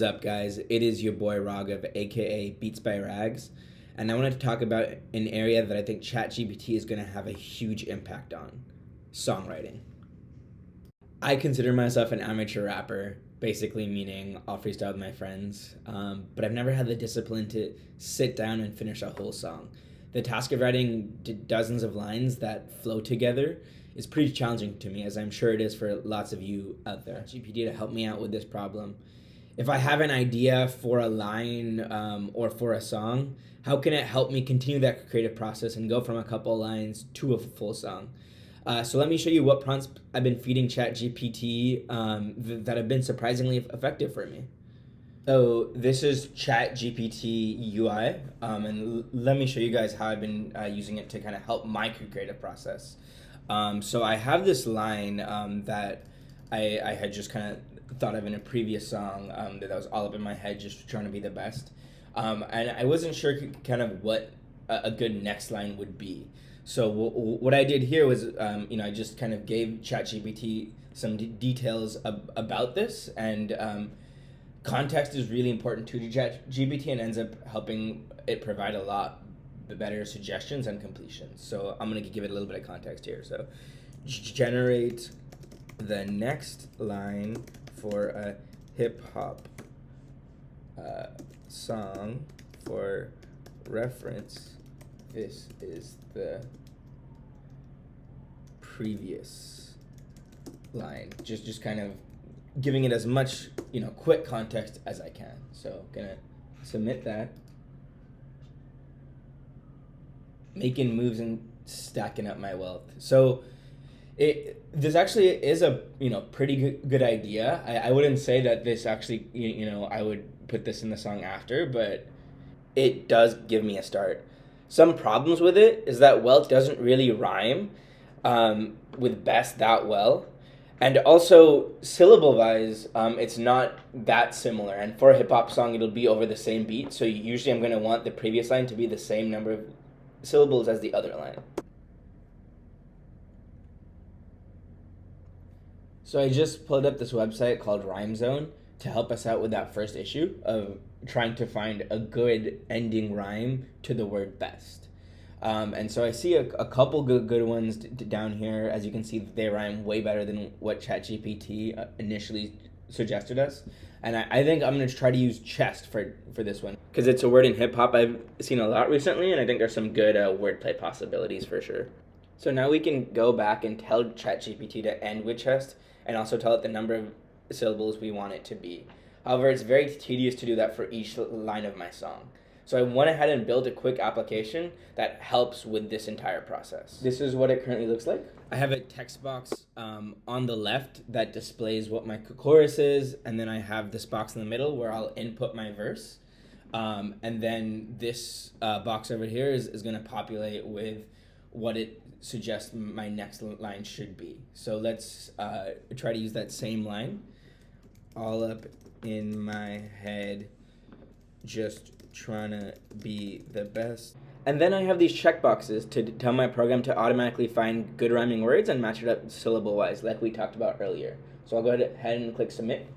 What's up, guys? It is your boy Raghav, aka Beats by Rags, and I wanted to talk about an area that I think Chat GPT is going to have a huge impact on: songwriting. I consider myself an amateur rapper, basically meaning I'll freestyle with my friends, but I've never had the discipline to sit down and finish a whole song. The task of writing dozens of lines that flow together is pretty challenging to me, as I'm sure it is for lots of you out there. GPT to help me out with this problem. If I have an idea for a line or for a song, how can it help me continue that creative process and go from a couple lines to a full song? So let me show you what prompts I've been feeding Chat GPT that have been surprisingly effective for me. So this is Chat GPT UI, and let me show you guys how I've been using it to kind of help my creative process. So I have this line that I had just kind of thought of in a previous song that was all up in my head, just trying to be the best. And I wasn't sure kind of what a good next line would be. So what I did here was, I just kind of gave ChatGPT some details about this, and context is really important to ChatGPT and ends up helping it provide a lot better suggestions and completions. So I'm gonna give it a little bit of context here. So generate the next line for a hip hop song. For reference, this is the previous line. Just kind of giving it as much quick context as I can. So gonna submit that. Making moves and stacking up my wealth. So this actually is a pretty good idea. I wouldn't say that this actually I would put this in the song after, but it does give me a start. Some problems with it is that wealth doesn't really rhyme with best that well, and also syllable wise it's not that similar, and for a hip-hop song it'll be over the same beat, so usually I'm going to want the previous line to be the same number of syllables as the other line. So I just pulled up this website called Rhyme Zone to help us out with that first issue of trying to find a good ending rhyme to the word best. And so I see a couple good ones down here. As you can see, they rhyme way better than what ChatGPT initially suggested us. And I think I'm going to try to use chest for this one, because it's a word in hip-hop I've seen a lot recently, and I think there's some good wordplay possibilities for sure. So now we can go back and tell ChatGPT to end with chest, and also tell it the number of syllables we want it to be. However, it's very tedious to do that for each line of my song. So I went ahead and built a quick application that helps with this entire process. This is what it currently looks like. I have a text box on the left that displays what my chorus is, and then I have this box in the middle where I'll input my verse. And then this box over here is going to populate with what it suggests my next line should be. So let's try to use that same line. All up in my head, just trying to be the best. And then I have these checkboxes to tell my program to automatically find good rhyming words and match it up syllable wise, like we talked about earlier. So I'll go ahead and click submit.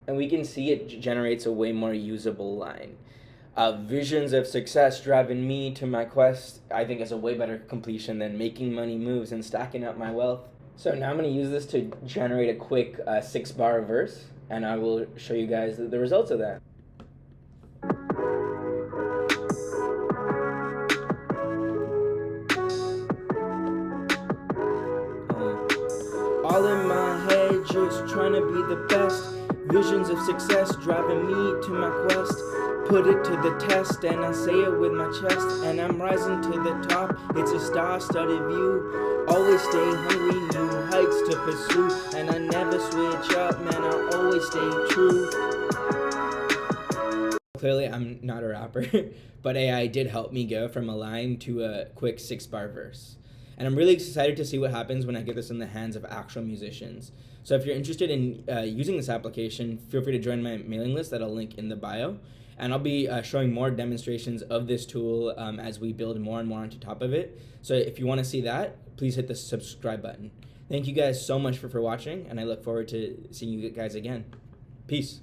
And we can see it generates a way more usable line. Visions of success driving me to my quest, I think, is a way better completion than making money moves and stacking up my wealth. So now I'm going to use this to generate a quick 6-bar verse, and I will show you guys the results of that. All in my head, just trying to be the best. Visions of success driving me to my quest. Put it to the test, and I say it with my chest, and I'm rising to the top. It's a star-studded view. Always stay hungry, new heights to pursue, and I never switch up, man, I always stay true. Clearly, I'm not a rapper, but AI did help me go from a line to a quick 6-bar verse. And I'm really excited to see what happens when I get this in the hands of actual musicians. So if you're interested in using this application, feel free to join my mailing list that I'll link in the bio. And I'll be showing more demonstrations of this tool as we build more and more onto top of it. So if you want to see that, please hit the subscribe button. Thank you guys so much for watching, and I look forward to seeing you guys again. Peace.